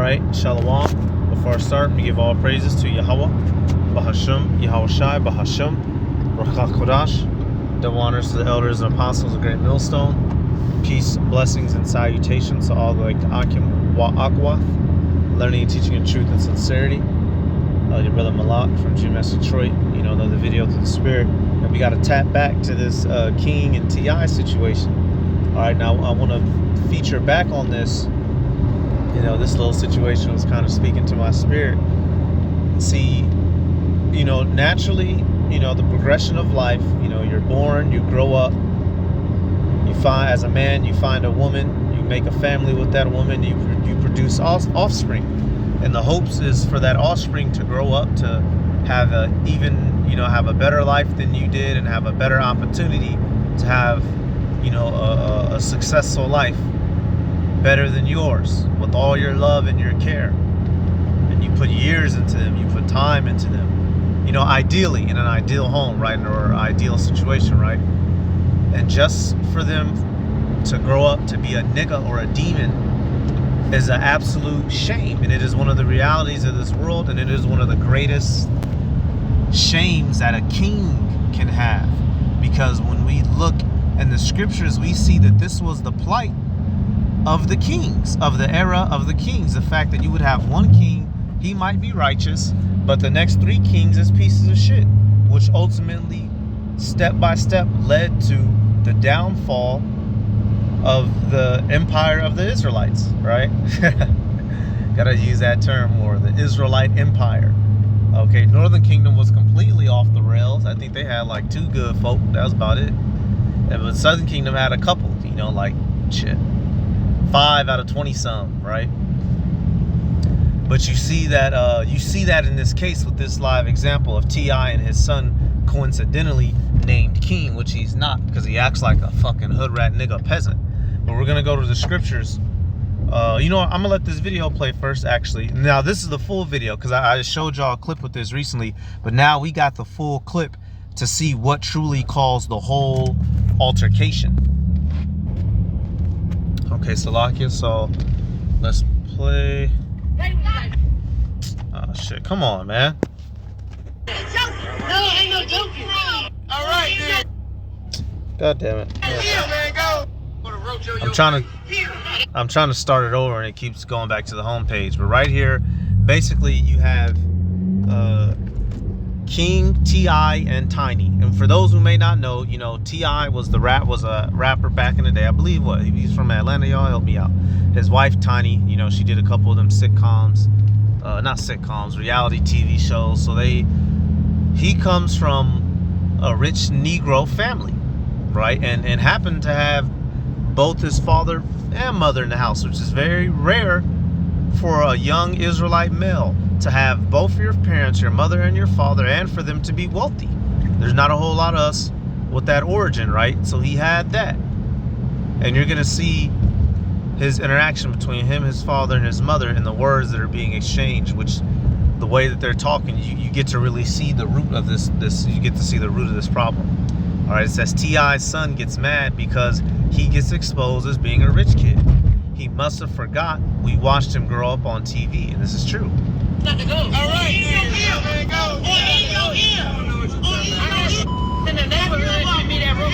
right, Shalom. Before I start, we give all praises to Yahweh, Bahasham, Yahushai, Bahasham, Ruach HaKodesh. Double honors to the elders and apostles of Great Millstone. Peace, blessings, and salutations to all the like Akim Wa'akwath, learning and teaching in truth and sincerity. Your brother Malak from GMS Detroit. You know, another video through the Spirit. And we got to tap back to this King and T.I. situation. All right, now I want to feature back on this. You know, this little situation was kind of speaking to my spirit. See, you know, naturally, you know, the progression of life, you know, you're born, you grow up, you find, as a man, you find a woman, you make a family with that woman, you produce offspring. And the hopes is for that offspring to grow up to have have a better life than you did and have a better opportunity to have, you know, a successful life better than yours with all your love and your care. And you put years into them, you put time into them, you know, ideally in an ideal home, right, or ideal situation, right? And just for them to grow up to be a nigga or a demon is an absolute shame. And it is one of the realities of this world, and it is one of the greatest shames that a king can have. Because when we look in the scriptures, we see that this was the plight of the kings, of the era of the kings. The fact that you would have one king, he might be righteous, but the next three kings is pieces of shit, which ultimately, step by step, led to the downfall of the empire of the Israelites, right? Gotta use that term more, the Israelite empire. Okay, Northern Kingdom was completely off the rails. I think they had like 2 good folk, that was about it. But Southern Kingdom had a couple, you know, like shit, 5 out of 20 some, right? But you see that in this case with this live example of T.I. and his son coincidentally named King, which he's not, because he acts like a fucking hood rat nigga peasant. But we're gonna go to the scriptures. You know what, I'm gonna let this video play first, actually. Now this is the full video, because I showed y'all a clip with this recently, but now we got the full clip to see what truly caused the whole altercation. Okay, Salakia, so let's play. Oh shit, come on, man. No, ain't no joking. All right, man. God damn it. Yeah, man, go. I'm trying to start it over, and it keeps going back to the home page. But right here, basically, you have King, T.I., and Tiny. And for those who may not know, you know, T.I. was a rapper back in the day. I believe he's from Atlanta. Y'all help me out. His wife Tiny, you know, she did a couple of them sitcoms, not sitcoms, reality TV shows. So he comes from a rich Negro family, right? And happened to have both his father and mother in the house, which is very rare for a young Israelite male to have both your parents, your mother and your father, and for them to be wealthy. There's not a whole lot of us with that origin, right? So he had that. And you're going to see his interaction between him, his father, and his mother in the words that are being exchanged, which the way that they're talking, you get to really see the root of this. You get to see the root of this problem. All right, it says T.I.'s son gets mad because he gets exposed as being a rich kid. He must have forgot we watched him grow up on TV, and this is true. Got to go. All right, man, go. In the neighborhood, should be that road.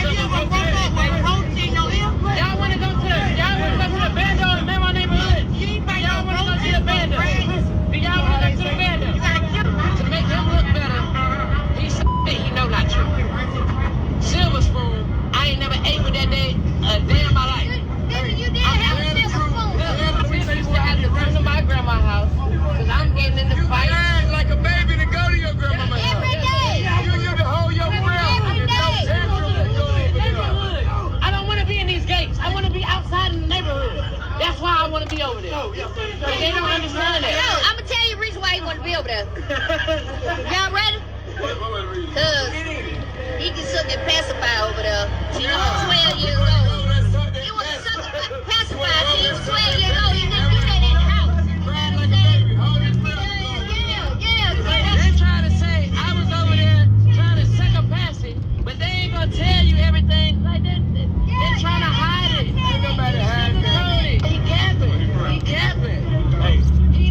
Y'all want to go to the band in my neighborhood? Y'all want to go to the band? Do y'all want to go to the band? To make him look better, he's he know not true. Silver spoon, I ain't never ate with that day a day in my life. You did have a silver spoon. The reason you have to run to my grandma's house, because I'm getting in the fight. Like a baby to go to your grandma's house. Every day. You can hold your breath. Every day. I don't want to be in these gates. I want to be outside in the neighborhood. That's why I want to be over there. But they don't understand that. No, I'm going to tell you the reason why you want to be over there. Y'all ready? Because he can suck and pacify over there. He was 12 years old. He was sucking pacify. He was 12 years old. He didn't do that in the house. They're trying to say I was over there trying to suck a passy, but they ain't going to tell you everything. Like they're trying to hide it. Ain't nobody hiding it. He capping. He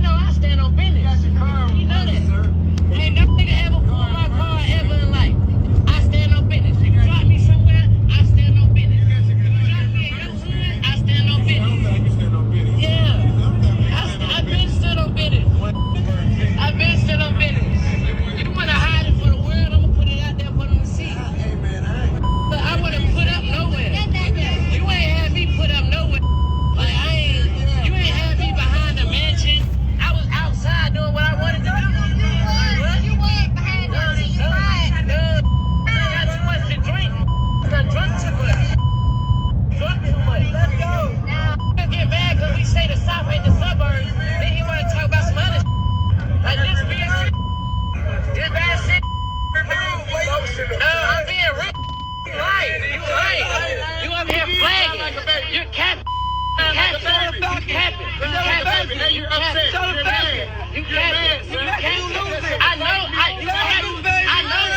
You upset. You're mad. You capping. You capping. I know you. I know you.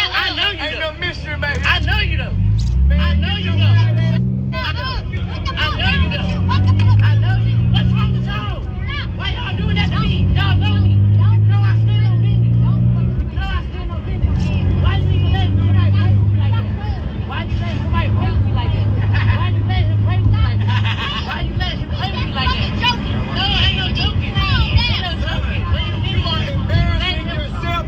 I know you. Ain't no mystery, baby. I know you though. I know you though. I know you. What's wrong with y'all? Why y'all doing that to me? Y'all know me. You know I stand on business. Why you even let somebody play with me like that? Why you let somebody play with me like that? Why you let him play with me like that? Why you let him play with me like that? No, ain't no joking. Ain't no joking. What do you mean? You are embarrassing yourself.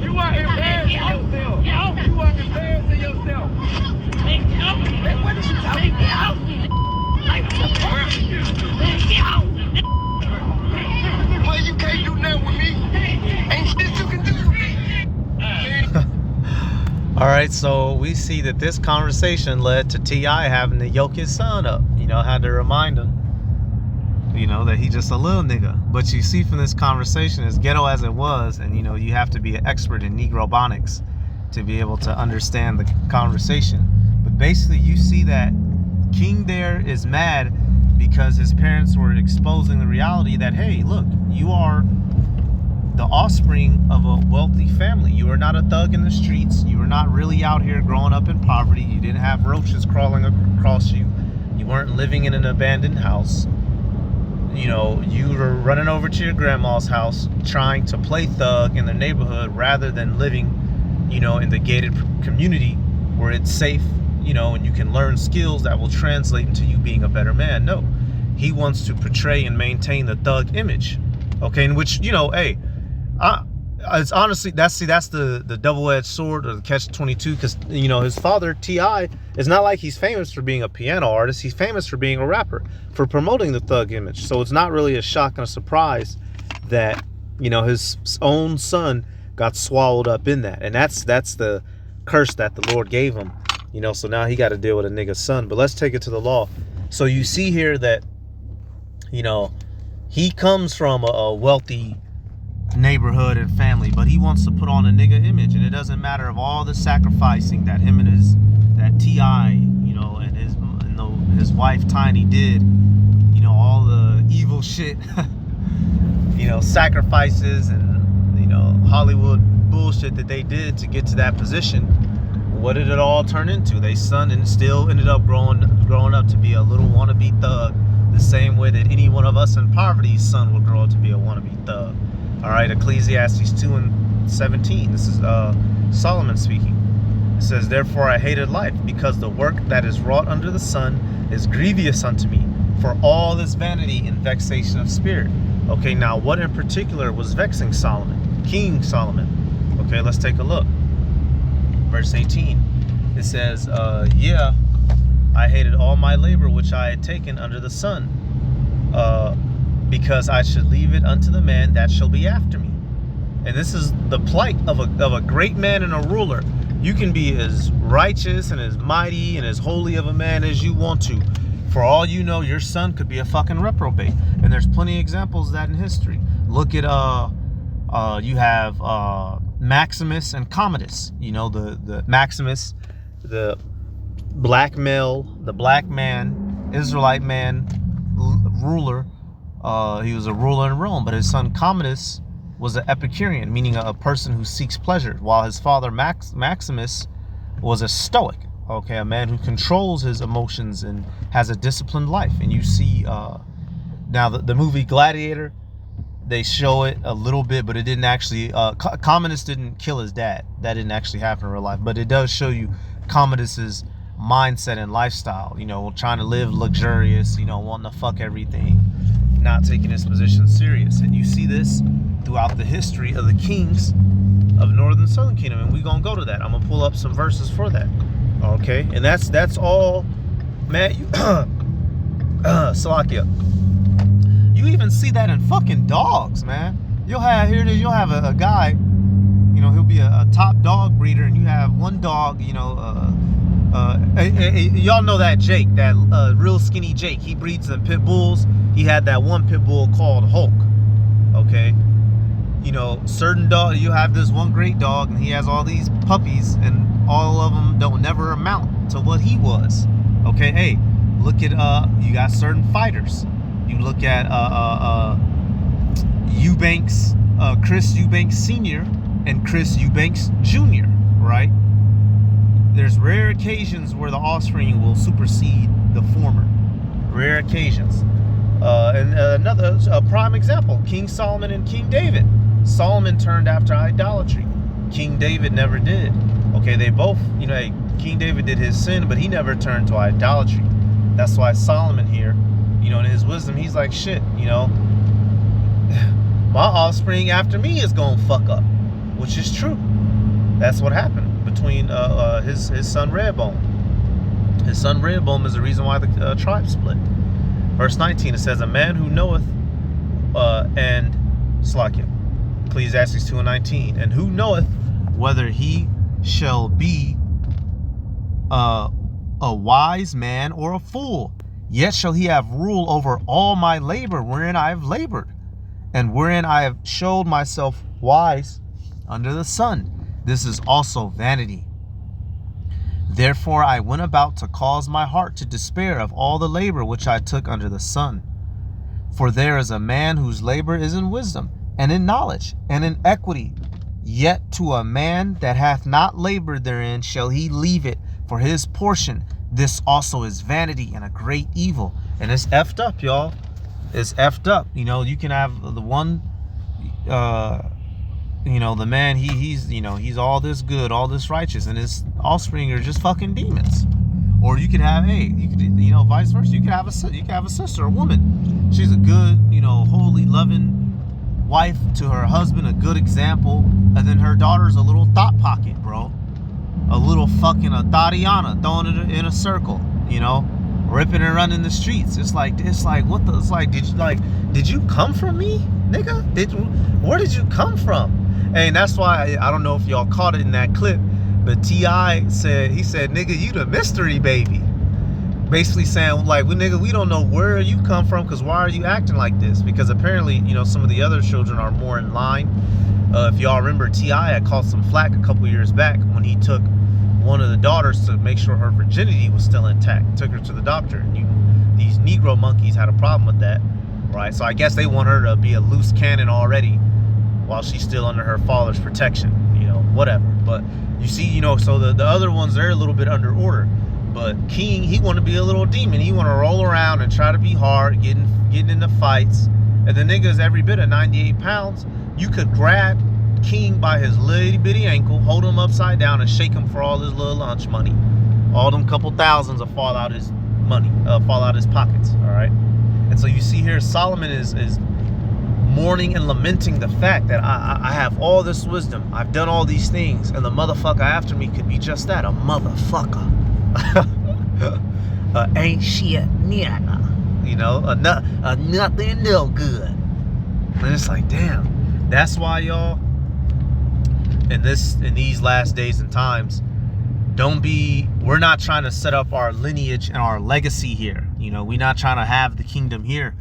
You are embarrassing yourself. You are embarrassing yourself. What is you talking about? Well, you can't do nothing with me. Ain't shit you can do. All right, so we see that this conversation led to T.I. having to yoke his son up. You know, had to remind him, you know, that he just a little nigga. But you see from this conversation, as ghetto as it was, and you know, you have to be an expert in Negrobonics to be able to understand the conversation. But basically, you see that King there is mad because his parents were exposing the reality that, hey, look, you are the offspring of a wealthy family. You are not a thug in the streets. You are not really out here growing up in poverty. You didn't have roaches crawling across you. You weren't living in an abandoned house. You know, you were running over to your grandma's house trying to play thug in the neighborhood rather than living, you know, in the gated community where it's safe, you know, and you can learn skills that will translate into you being a better man. No, he wants to portray and maintain the thug image. Okay, in which, you know, hey, it's honestly, that's the double-edged sword, or the catch-22, because, you know, his father, T.I., is not like he's famous for being a piano artist. He's famous for being a rapper, for promoting the thug image. So it's not really a shock and a surprise that, you know, his own son got swallowed up in that. And that's the curse that the Lord gave him, you know. So now he got to deal with a nigga's son. But let's take it to the law. So you see here that, you know, he comes from a wealthy neighborhood and family, but he wants to put on a nigga image, and it doesn't matter of all the sacrificing that him and that T.I., you know, and his wife Tiny did, you know, all the evil shit, you know, sacrifices and, you know, Hollywood bullshit that they did to get to that position. What did it all turn into? They son and still ended up growing up to be a little wannabe thug, the same way that any one of us in poverty's son will grow up to be a wannabe thug. All right, Ecclesiastes 2:17. This is Solomon speaking. It says, "Therefore I hated life, because the work that is wrought under the sun is grievous unto me, for all is vanity and vexation of spirit." Okay, now what in particular was vexing Solomon, King Solomon? Okay, let's take a look. Verse 18. It says, "Yeah, I hated all my labor which I had taken under the sun, because I should leave it unto the man that shall be after me." And this is the plight of a great man and a ruler. You can be as righteous and as mighty and as holy of a man as you want to. For all you know, your son could be a fucking reprobate. And there's plenty of examples of that in history. Look at you have Maximus and Commodus. You know, the Maximus, the black male, the black man, Israelite man, ruler. He was a ruler in Rome, but his son Commodus was an Epicurean, meaning a person who seeks pleasure, while his father Maximus was a Stoic, okay, a man who controls his emotions and has a disciplined life. And you see now the movie Gladiator, they show it a little bit, but it didn't actually, Commodus didn't kill his dad. That didn't actually happen in real life, but it does show you Commodus's mindset and lifestyle, you know, trying to live luxurious, you know, wanting to fuck everything, not taking his position serious. And you see this throughout the history of the kings of Northern and Southern Kingdom, and we're gonna go to that. I'm gonna pull up some verses for that. Okay, and that's all, man. Salakia. You even see that in fucking dogs, man. You'll have a guy, you know, he'll be a top dog breeder, and you have one dog, you know, y'all know that Jake, that real skinny Jake. He breeds in pit bulls. He had that one pit bull called Hulk. Okay, you know, certain dog, you have this one great dog and he has all these puppies and all of them don't never amount to what he was. Okay, hey, look at you got certain fighters. You look at Eubanks, Chris Eubanks Sr. and Chris Eubanks Jr., right? There's rare occasions where the offspring will supersede the former. Rare occasions. And another prime example, King Solomon and King David. Solomon turned after idolatry. King David never did. Okay, they both, you know, King David did his sin, but he never turned to idolatry. That's why Solomon here, you know, in his wisdom, he's like, shit, you know, my offspring after me is gonna fuck up, which is true. That's what happened between his son Rehoboam. His son Rehoboam is the reason why the tribe split. Verse 19, it says, a man who knoweth, and Slakia, Ecclesiastes 2:19, and who knoweth whether he shall be a wise man or a fool, yet shall he have rule over all my labor wherein I have labored, and wherein I have showed myself wise under the sun. This is also vanity. Therefore I went about to cause my heart to despair of all the labor which I took under the sun. For there is a man whose labor is in wisdom, and in knowledge, and in equity. Yet to a man that hath not labored therein shall he leave it for his portion. This also is vanity and a great evil. And it's effed up, y'all. It's effed up. You know, you can have the one, you know, the man, he's, you know, he's all this good, all this righteous, and his offspring are just fucking demons. Or you could have, hey, you could, you know, vice versa. You could have a sister, a woman. She's a good, you know, holy, loving wife to her husband, a good example, and then her daughter's a little thought pocket, bro. A little fucking Tatiana throwing it in a circle, you know, ripping and running the streets. It's like what the, it's like, did you come from me, nigga? Where did you come from? And that's why I don't know if y'all caught it in that clip, but T.I. said, nigga, you the mystery baby. Basically saying, like, nigga, we don't know where you come from, because why are you acting like this? Because apparently, you know, some of the other children are more in line. If y'all remember, T.I. had caught some flack a couple years back when he took one of the daughters to make sure her virginity was still intact. Took her to the doctor. And these Negro monkeys had a problem with that, right? So I guess they want her to be a loose cannon already while she's still under her father's protection, you know, whatever. But you see, you know, so the other ones, they're a little bit under order. But King, he want to be a little demon. He want to roll around and try to be hard, getting into fights. And the nigga's every bit of 98 pounds. You could grab King by his little bitty ankle, hold him upside down, and shake him for all his little lunch money. All them couple thousands will fall out his money, fall out his pockets. All right. And so you see here, Solomon is mourning and lamenting the fact that I have all this wisdom. I've done all these things, and the motherfucker after me could be just that, a motherfucker. Ain't shit nigga, you know, a nothing no good. And it's like, damn, that's why y'all in these last days and times, we're not trying to set up our lineage and our legacy here. You know, we're not trying to have the kingdom here,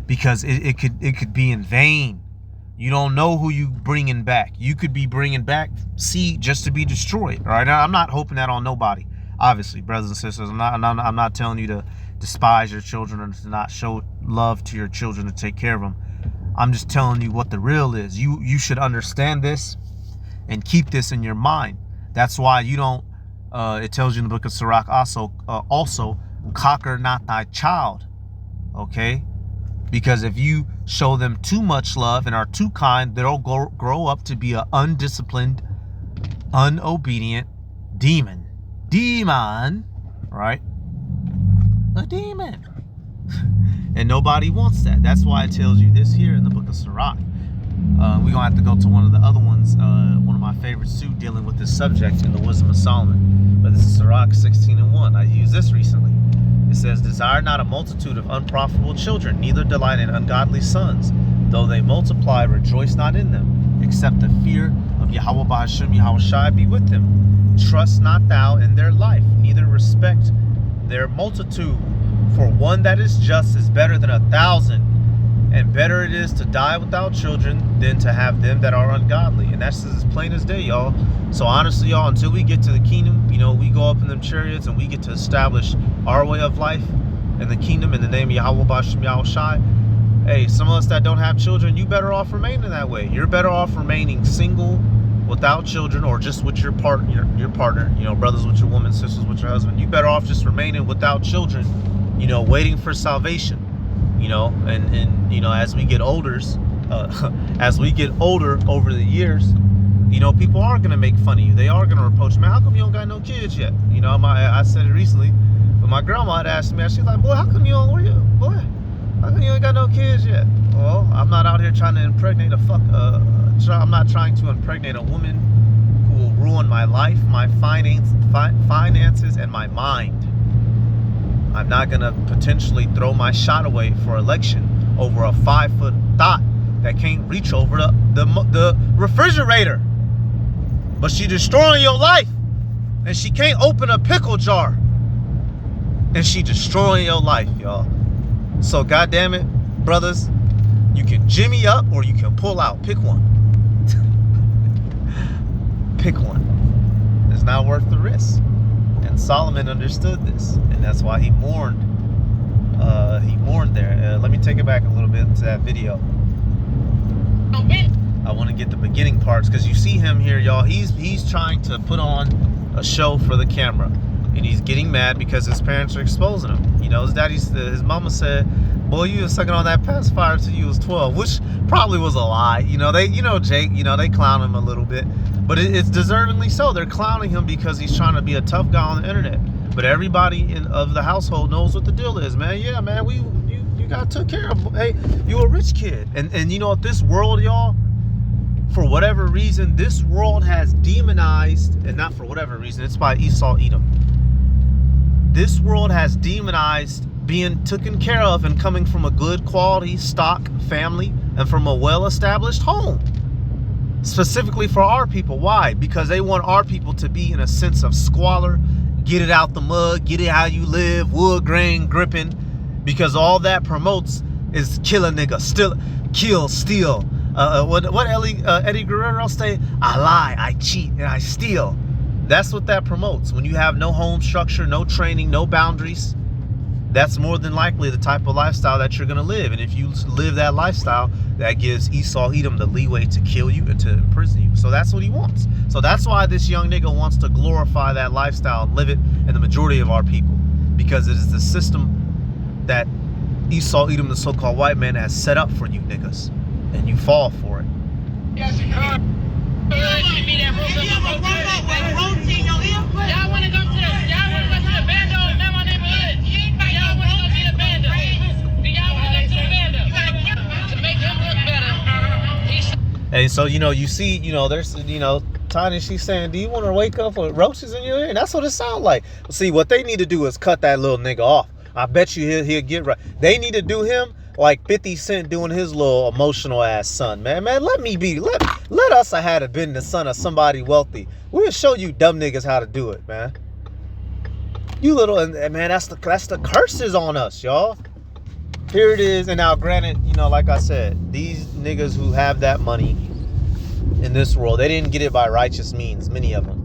because it could be in vain. You don't know who you bringing back. You could be bringing back seed just to be destroyed. All right, now, I'm not hoping that on nobody. Obviously, brothers and sisters, I'm not telling you to despise your children or to not show love to your children, to take care of them. I'm just telling you what the real is. You should understand this and keep this in your mind. That's why you don't, it tells you in the book of Sirach also, conquer not thy child, okay? Because if you show them too much love and are too kind, they'll grow up to be an undisciplined, unobedient demon, right? A demon. And nobody wants that. That's why it tells you this here in the book of Sirach. We're gonna have to go to one of the other ones, one of my favorites too, dealing with this subject in the Wisdom of Solomon. But this is Sirach 16:1. I used this recently. It says, desire not a multitude of unprofitable children, neither delight in ungodly sons. Though they multiply, rejoice not in them, except the fear of Yahweh Bahasham Yahweh Shai be with them. Trust not thou in their life, neither respect their multitude. For one that is just is better than 1,000 And better it is to die without children than to have them that are ungodly. And that's as plain as day, y'all. So honestly, y'all, until we get to the kingdom, you know, we go up in them chariots and we get to establish our way of life in the kingdom in the name of Yahweh B'Shem Yahushai. Hey, some of us that don't have children, you better off remaining that way. You're better off remaining single, without children, or just with your partner, you know, brothers with your woman, sisters with your husband. You better off just remaining without children, you know, waiting for salvation. You know, and you know, as we get older, over the years, you know, people are gonna make fun of you. They are gonna reproach, man, how come you don't got no kids yet? You know, I said it recently, but my grandma had asked me, she's like, boy, how come you don't, how come you ain't got no kids yet? Well, I'm not out here trying to impregnate I'm not trying to impregnate a woman who will ruin my life, my finances, and my mind. I'm not gonna potentially throw my shot away for election over a 5-foot thought that can't reach over the refrigerator. But she destroying your life, and she can't open a pickle jar, and she destroying your life, y'all. So goddamn it, brothers, you can jimmy up or you can pull out. Pick one. Pick one. It's not worth the risk. And Solomon understood this, and that's why he mourned. He mourned there. Let me take it back a little bit to that video. I want to get the beginning parts, because you see him here, y'all. He's trying to put on a show for the camera, and he's getting mad because his parents are exposing him. You know, his mama said, "Boy, you was sucking on that pacifier till you was 12," which probably was a lie. You know, Jake, you know, they clown him a little bit. But it's deservingly so. They're clowning him because he's trying to be a tough guy on the internet. But everybody of the household knows what the deal is, man. Yeah, man, you got took care of. Hey, you a rich kid. And you know what, this world, y'all, for whatever reason, this world has demonized, and not for whatever reason, it's by Esau Edom. This world has demonized being taken care of and coming from a good quality stock family and from a well-established home. Specifically for our people. Why? Because they want our people to be in a sense of squalor, get it out the mud, get it how you live, wood grain gripping, because all that promotes is kill a nigga, steal. What Eddie Guerrero say? I lie, I cheat, and I steal. That's what that promotes. When you have no home structure, no training, no boundaries, that's more than likely the type of lifestyle that you're going to live. And if you live that lifestyle, that gives Esau Edom the leeway to kill you and to imprison you. So that's what he wants. So that's why this young nigga wants to glorify that lifestyle and live it in the majority of our people. Because it is the system that Esau Edom, the so-called white man, has set up for you niggas. And you fall for it. Y'all want to go to the bando in my neighborhood? Y'all want to go see the bando? Do y'all want to go to the bando? To make him look better. And so, you know, you see, you know, there's, you know, Tanya, she's saying, do you want to wake up with roaches in your ear? And that's what it sounds like. See, what they need to do is cut that little nigga off. I bet you he'll get right. They need to do him like 50 Cent doing his little emotional ass son. Man, let me be. Let us have had been the son of somebody wealthy. We'll show you dumb niggas how to do it, man. You little, and man, that's the curses on us, y'all. Here it is. And now, granted, you know, like I said, these niggas who have that money in this world, they didn't get it by righteous means. Many of them,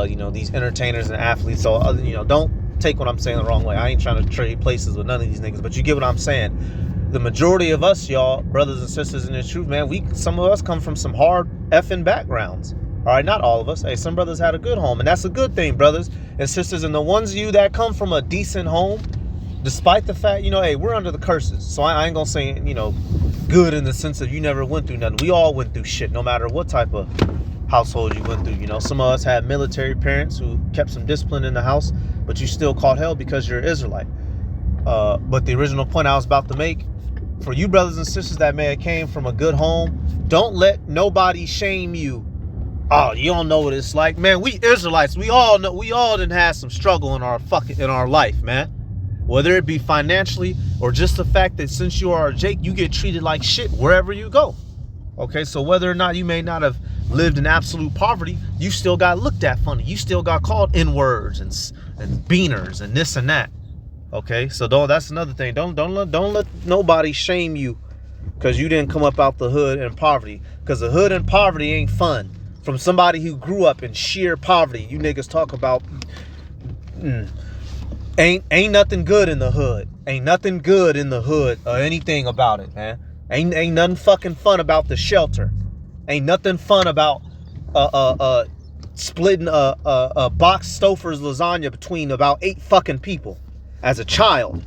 you know, these entertainers and athletes. So, you know, don't take what I'm saying the wrong way. I ain't trying to trade places with none of these niggas, but you get what I'm saying. The majority of us, y'all, brothers and sisters in the truth, man, some of us come from some hard effing backgrounds. All right, not all of us. Hey, some brothers had a good home, and that's a good thing, brothers and sisters. And the ones of you that come from a decent home, despite the fact, you know, hey, we're under the curses. So I ain't gonna say, you know, good in the sense of you never went through nothing. We all went through shit, no matter what type of household you went through. You know, some of us had military parents who kept some discipline in the house, but you still caught hell because you're an Israelite. But the original point I was about to make, for you brothers and sisters that may have came from a good home, don't let nobody shame you. Oh, you don't know what it's like, man. We Israelites, we all know, we all done had some struggle in our life, man. Whether it be financially or just the fact that since you are a Jake, you get treated like shit wherever you go. Okay, so whether or not you may not have lived in absolute poverty, you still got looked at funny. You still got called N-words and beaners and this and that. Okay, so that's another thing. Don't let nobody shame you because you didn't come up out the hood in poverty. Because the hood and poverty ain't fun. From somebody who grew up in sheer poverty, you niggas talk about ain't nothing good in the hood. Ain't nothing good in the hood or anything about it, man. Ain't nothing fucking fun about the shelter. Ain't nothing fun about splitting a box Stouffer's lasagna between about 8 fucking people as a child.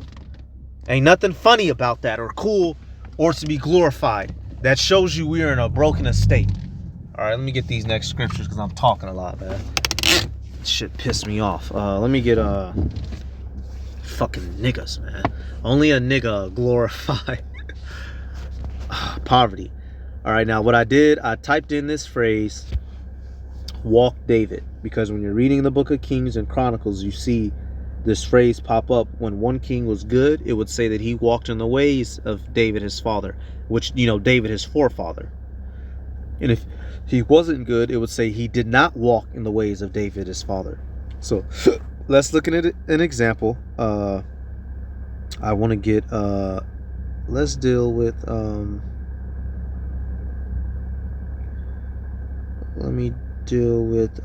Ain't nothing funny about that or cool or to be glorified. That shows you we are in a broken estate. All right, let me get these next scriptures because I'm talking a lot, man. Shit pissed me off. Let me get fucking niggas, man. Only a nigga glorify poverty. All right, now what I did, I typed in this phrase, walk David, because when you're reading the book of Kings and Chronicles, you see this phrase pop up. When one king was good, it would say that he walked in the ways of David his father, which, you know, David his forefather. And if he wasn't good, it would say he did not walk in the ways of David his father. So let's look at an example. I want to get let's deal with let me deal with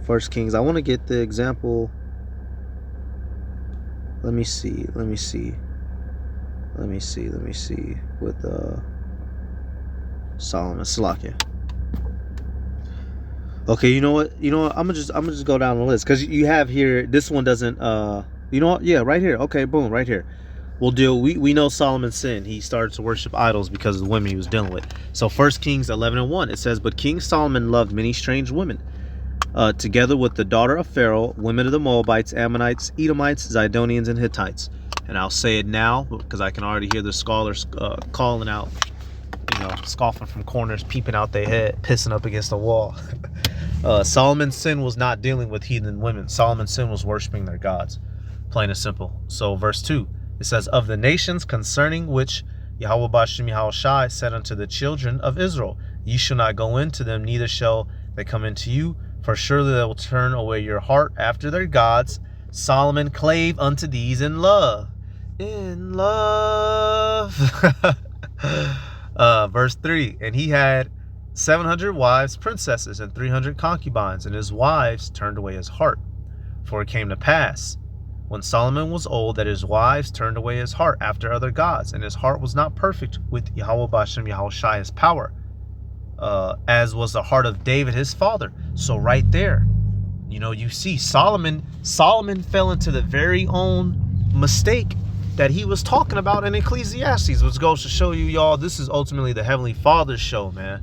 First Kings. I want to get the example. Let me see with Solomon. Salakia. Okay, you know what? I'm gonna just go down the list because you have here. This one doesn't. You know what? Yeah, right here. Okay, boom, right here. We'll deal. We know Solomon sinned. He started to worship idols because of the women he was dealing with. So 1 Kings 11:1, it says, "But King Solomon loved many strange women, together with the daughter of Pharaoh, women of the Moabites, Ammonites, Edomites, Zidonians, and Hittites." And I'll say it now because I can already hear the scholars calling out, scoffing from corners, peeping out their head, pissing up against the wall. Solomon's sin was not dealing with heathen women. Solomon's sin was worshiping their gods, plain and simple. So verse 2, it says, "Of the nations concerning which Yahweh Ba'ashem Yahushai said unto the children of Israel, ye shall not go into them, neither shall they come into you, for surely they will turn away your heart after their gods. Solomon clave unto these in love." In love. Verse 3, "And he had 700 wives, princesses, and 300 concubines, and his wives turned away his heart. For it came to pass, when Solomon was old, that his wives turned away his heart after other gods, and his heart was not perfect with Yahweh Ba'ashem Yahushai his power, as was the heart of David his father." So right there, you see Solomon fell into the very own mistake that he was talking about in Ecclesiastes, which goes to show you, y'all, this is ultimately the Heavenly Father's show, man.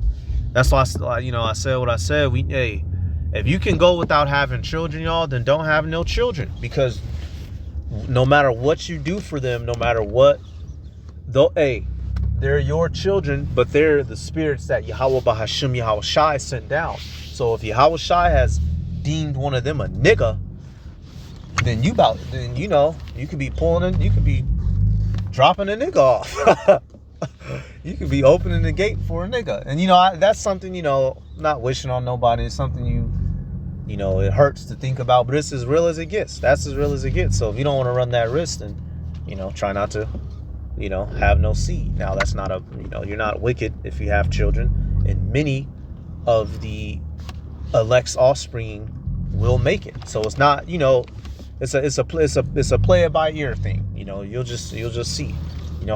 That's why I said what I said. If you can go without having children, y'all, then don't have no children, because no matter what you do for them, no matter what, they're your children, but they're the spirits that Yahweh Ba'ashem Yahushai sent down. So if Yahushai has deemed one of them a nigga, then you could be you could be dropping a nigga off. You could be opening the gate for a nigga. And that's something, not wishing on nobody. It's something it hurts to think about, but it's as real as it gets. That's as real as it gets. So if you don't want to run that risk, then try not to have no seed. Now that's not you're not wicked if you have children, and many of the elect's offspring will make it. So it's not, it's a play it by ear thing. You'll just see.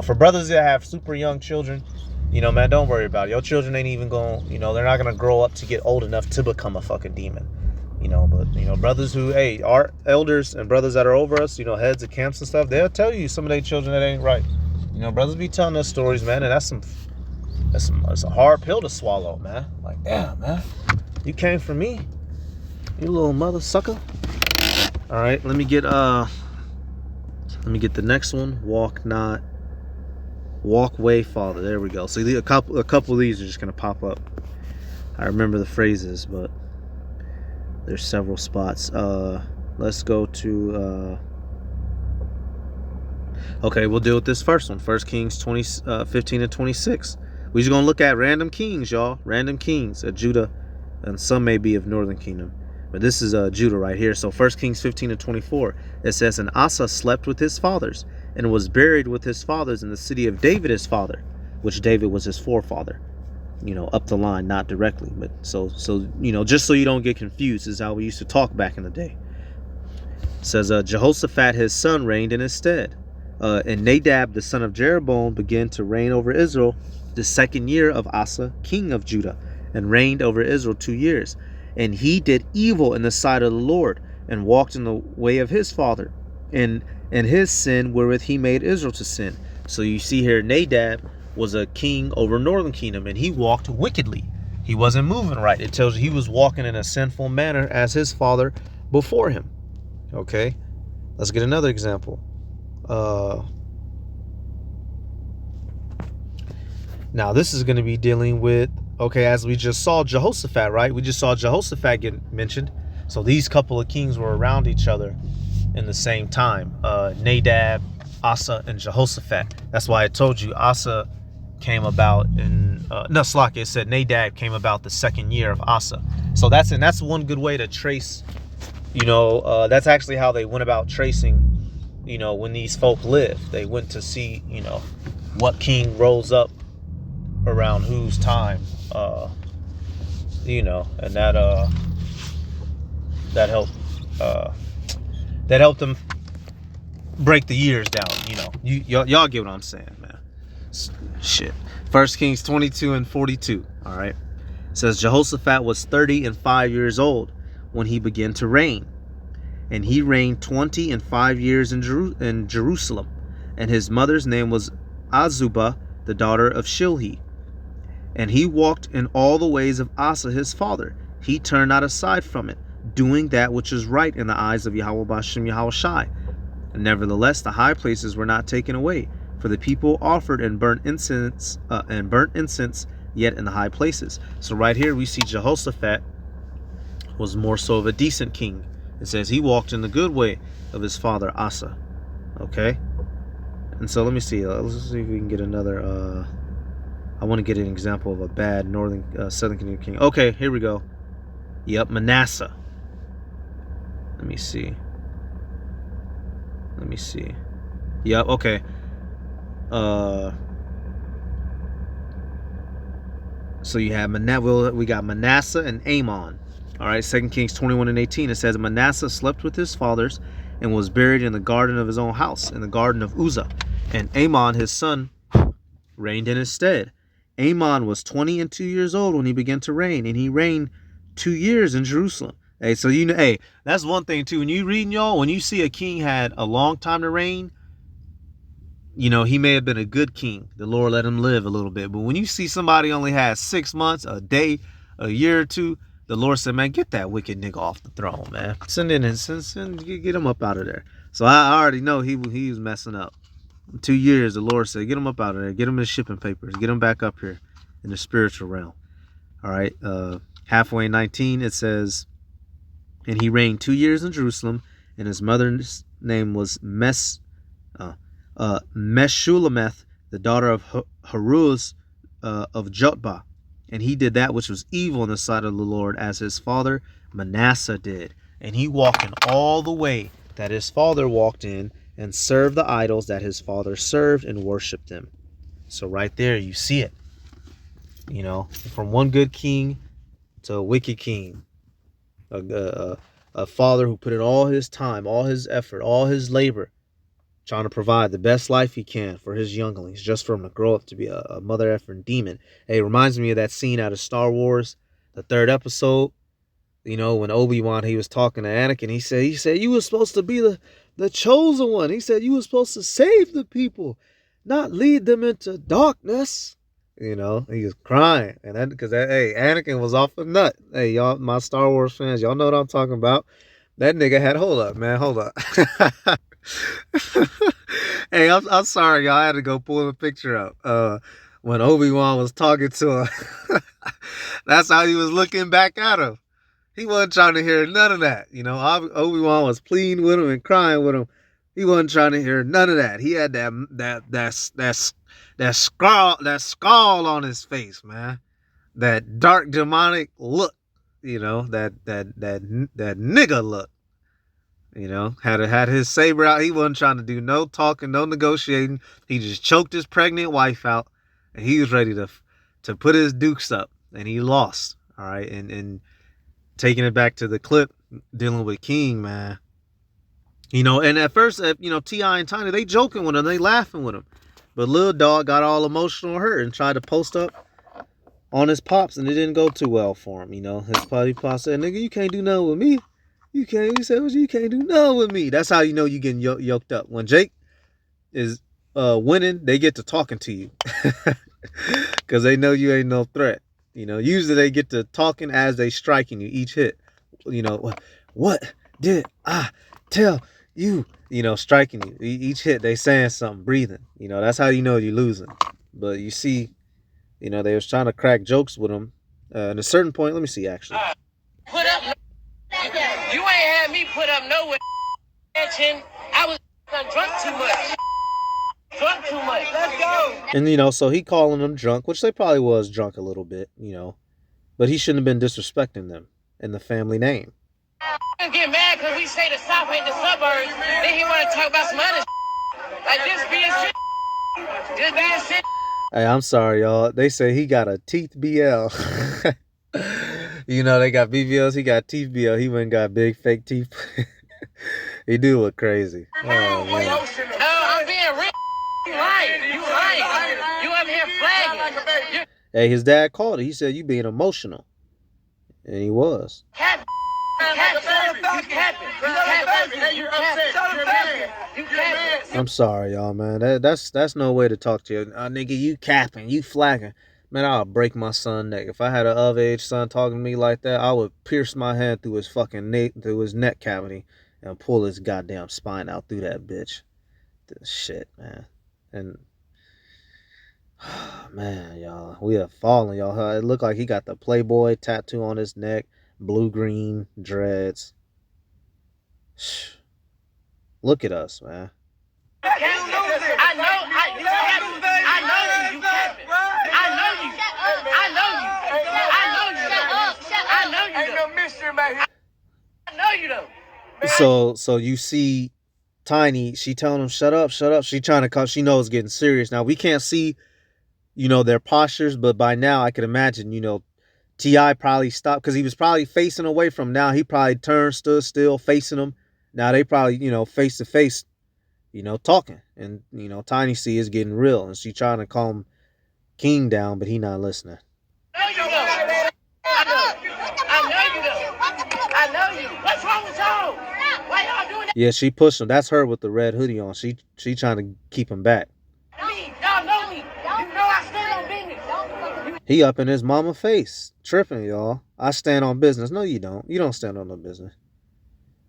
For brothers that have super young children, man, don't worry about it. Your children ain't even going, they're not going to grow up to get old enough to become a fucking demon. But brothers who, our elders and brothers that are over us, heads of camps and stuff, they'll tell you some of their children that ain't right. Brothers be telling us stories, man, and that's a hard pill to swallow, man. Like, damn, man, you came for me, you little mother sucker. All right, let me get the next one. Walk way, Father. There we go. So a couple of these are just gonna pop up. I remember the phrases, but there's several spots. Let's go to okay, we'll deal with this first one. 1 Kings 15 and 26. We're just gonna look at random kings, y'all. Random kings of Judah, and some may be of Northern Kingdom. But this is Judah right here. So 1 Kings 15:24, it says, and Asa slept with his fathers and was buried with his fathers in the city of David his father, which David was his forefather. Up the line, not directly, but so just so you don't get confused, is how we used to talk back in the day. It says Jehoshaphat his son reigned in his stead, and Nadab the son of Jeroboam began to reign over Israel the 2nd year of Asa king of Judah, and reigned over Israel 2 years. And he did evil in the sight of the Lord, and walked in the way of his father, and his sin wherewith he made Israel to sin. So you see here, Nadab was a king over northern kingdom, and he walked wickedly. He wasn't moving right. It tells you he was walking in a sinful manner as his father before him. Okay, let's get another example. Now this is going to be dealing with, okay, as we just saw Jehoshaphat, right? We just saw Jehoshaphat get mentioned. So these couple of kings were around each other in the same time. Nadab, Asa, and Jehoshaphat. That's why I told you Asa came about in it said Nadab came about the 2nd year of Asa. So that's one good way to trace, that's actually how they went about tracing, when these folk lived. They went to see, what king rose up around whose time, and that helped them break the years down. Y'all get what I'm saying, man. Shit. 1 Kings 22:42. All right. It says Jehoshaphat was 35 years old when he began to reign, and he reigned 25 years in Jerusalem, and his mother's name was Azubah, the daughter of Shilhi. And he walked in all the ways of Asa his father. He turned not aside from it, doing that which is right in the eyes of Yahweh B'Shem Yahushai. Nevertheless, the high places were not taken away, for the people offered and burnt incense, yet in the high places. So right here we see Jehoshaphat was more so of a decent king. It says he walked in the good way of his father Asa. Okay, and so let me see. Let's see if we can get another. I want to get an example of a bad southern kingdom king. Okay, here we go. Yep, Manasseh. Let me see. Yep, okay. So you have we got Manasseh and Amon. All right, 2 Kings 21:18. It says Manasseh slept with his fathers and was buried in the garden of his own house, in the garden of Uzzah. And Amon his son reigned in his stead. Amon was 22 years old when he began to reign, and he reigned 2 years in Jerusalem. Hey, so that's one thing too. When you reading, y'all, when you see a king had a long time to reign, he may have been a good king. The Lord let him live a little bit. But when you see somebody only has 6 months, a day, a year or two, the Lord said, man, get that wicked nigga off the throne, man. Send get him up out of there. So I already know he was messing up. 2 years, the Lord said, get him up out of there. Get him his shipping papers. Get him back up here in the spiritual realm. All right. Halfway 19, it says, and he reigned 2 years in Jerusalem, and his mother's name was Meshulameth, the daughter of Haruz of Jotbah. And he did that which was evil in the sight of the Lord, as his father Manasseh did. And he walked in all the way that his father walked in, and served the idols that his father served, and worshipped them. So right there you see it. From one good king to a wicked king. A father who put in all his time, all his effort, all his labor, trying to provide the best life he can for his younglings, just for him to grow up to be a mother effing demon. Hey, it reminds me of that scene out of Star Wars, the 3rd episode. When Obi-Wan, he was talking to Anakin, he said, you were supposed to be the chosen one. He said, you were supposed to save the people, not lead them into darkness. He was crying. And then, because, hey, Anakin was off a nut. Hey, y'all, my Star Wars fans, y'all know what I'm talking about. That nigga had, hold up. Hey, I'm sorry, y'all. I had to go pull the picture up. When Obi-Wan was talking to him, that's how he was looking back at him. He wasn't trying to hear none of that. Obi-Wan was pleading with him and crying with him. He wasn't trying to hear none of that. He had that skull on his face, man. That dark demonic look you know, that nigga look. You know, had his saber out. He wasn't trying to do no talking, no negotiating. He just choked his pregnant wife out, and he was ready to put his dukes up, and he lost. All right, and taking it back to the clip, dealing with King, man. You know, and at first, you know, T.I. and Tiny, they joking with him, they laughing with him, but Lil Dog got all emotional, hurt, and tried to post up on his pops, and it didn't go too well for him. You know, his pop said, "Nigga, you can't do nothing with me. You can't." He said, "Well, you can't do nothing with me." That's how you know you getting yoked up. When Jake is winning, they get to talking to you because they know you ain't no threat. You know, usually they get to talking as they striking you each hit. You know, what did I tell you? You know, striking you each hit. They saying something, breathing. You know, that's how you know you're losing. But you see, you know, they was trying to crack jokes with him. At a certain point, let me see actually. Put up. You ain't had me put up nowhere. I was drunk too much. Drunk too much. Let's go. And you know, so he calling them drunk, which they probably was drunk a little bit, you know, but he shouldn't have been disrespecting them in the family name. I get mad because we say the South ain't the suburbs. Then he want to talk about some other like this being shit. Just being shit. Hey, I'm sorry, y'all. They say he got a teeth BL. You know, they got BBLs. He got teeth BL. He went and got big fake teeth. He do look crazy. Oh, man. I'm being real. You lying. You lying. You up here flagging. Hey, his dad called it. He said, "You being emotional." And he was. I'm sorry, y'all, man. That's no way to talk to you. Nigga, you capping, you flagging. Man, I'll break my son neck. If I had an of-age son talking to me like that, I would pierce my hand through his fucking through his neck cavity and pull his goddamn spine out through that bitch. This shit, man. And man, y'all, we have fallen, y'all. It looked like he got the Playboy tattoo on his neck, blue-green dreads. Look at us, man. So you see Tiny, she telling him, shut up. She trying to call, she knows it's getting serious. Now, we can't see, you know, their postures, but by now I could imagine, you know, T.I. probably stopped because he was probably facing away from him. Now he probably turned, stood still, facing him. Now they probably, you know, face to face, you know, talking. And, you know, Tiny C is getting real. And she trying to calm King down, but he not listening. I know you. What's wrong with y'all? Why y'all doing that? Yeah, she pushed him. That's her with the red hoodie on. She trying to keep him back. Y'all know me. You know I stand on business. He up in his mama face. Tripping, y'all. I stand on business. No, you don't. You don't stand on no business.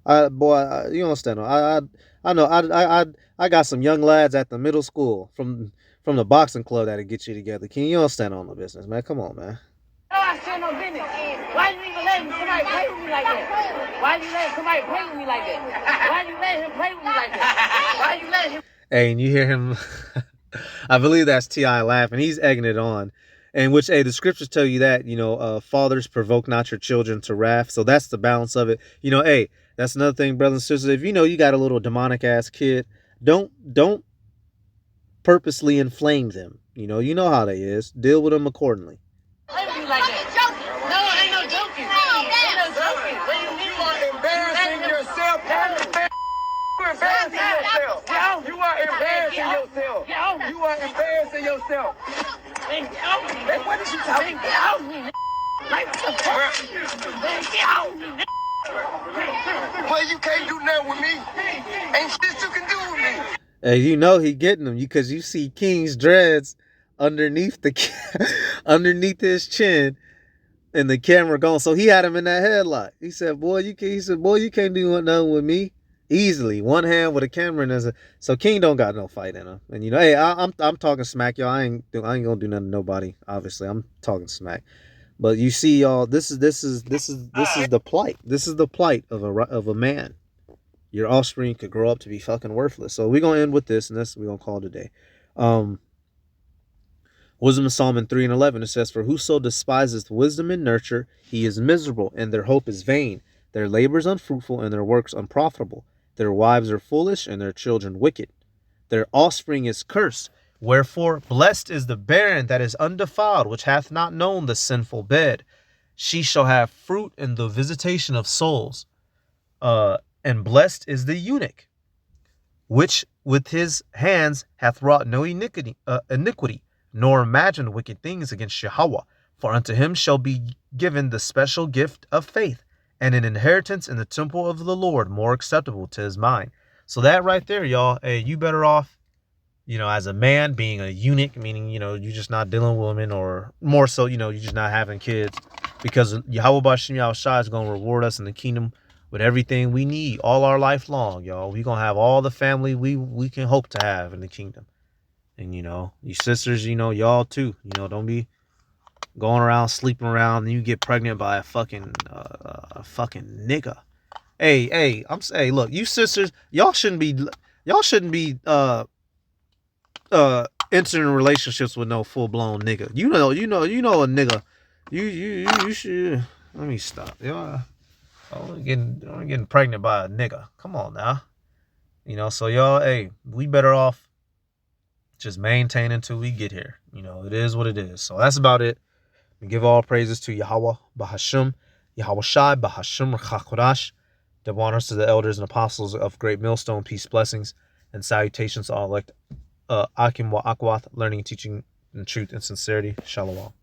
You don't stand on. I know. I got some young lads at the middle school from the boxing club that'll get you together. King, you don't stand on no business, man. Come on, man. No, I stand on business. Why you even letting somebody play with me like that? Why you letting somebody play with me like that? Why you letting him play with me like that? Why you letting him? Hey, and you hear him. I believe that's T.I. laughing. He's egging it on. And which, hey, the scriptures tell you that, you know, fathers provoke not your children to wrath. So that's the balance of it. You know, hey, that's another thing, brothers and sisters. If you know you got a little demonic ass kid, don't purposely inflame them. You know how they is. Deal with them accordingly. Play with me like that. No, ain't no joking. Ain't no joking. What do you mean? You are embarrassing yourself. You're embarrassing yourself. You are embarrassing yourself. You are embarrassing yourself. What is you talking about? Like, what the fuck? Well, you can't do nothing with me. Ain't shit you can do with me. Hey, you know he getting them because you see King's dreads underneath underneath his chin, and the camera going. So he had him in that headlock. He said, "Boy, you can't do nothing with me." Easily, one hand with a camera in. So King don't got no fight in him. And you know, hey, I'm talking smack, y'all. I ain't gonna do nothing to nobody. Obviously, I'm talking smack. But you see, y'all, this is the plight. This is the plight of a man. Your offspring could grow up to be fucking worthless. So we're gonna end with this, and we're gonna call it a day. Wisdom of Solomon 3:11, it says, "For whoso despiseth wisdom and nurture, he is miserable, and their hope is vain. Their labor is unfruitful, and their works unprofitable. Their wives are foolish, and their children wicked. Their offspring is cursed. Wherefore, blessed is the barren that is undefiled, which hath not known the sinful bed. She shall have fruit in the visitation of souls. And blessed is the eunuch, which with his hands hath wrought no iniquity, nor imagined wicked things against Yahweh. For unto him shall be given the special gift of faith, and an inheritance in the temple of the Lord, more acceptable to his mind." So that right there, y'all, hey, you better off, as a man being a eunuch, meaning, you're just not dealing with women, or more so, you're just not having kids, because Yahweh Bashim Yahushua is going to reward us in the kingdom with everything we need all our life long, y'all. We're going to have all the family we can hope to have in the kingdom. And, you sisters, y'all too, don't be going around sleeping around and you get pregnant by a fucking nigga. Hey, look, you sisters, y'all shouldn't be entering relationships with no full-blown nigga. You know a nigga. You should. Let me stop. Y'all getting pregnant by a nigga. Come on now. So y'all, hey, we better off just maintain until we get here. It is what it is. So that's about it. We give all praises to Yahweh Bahasham, Yahweh Shai Bahasham Chakodash. Double honors to the elders and apostles of Great Millstone. Peace, blessings, and salutations to all elect Akim Wa Akwath, learning, teaching, in truth and sincerity. Shalom.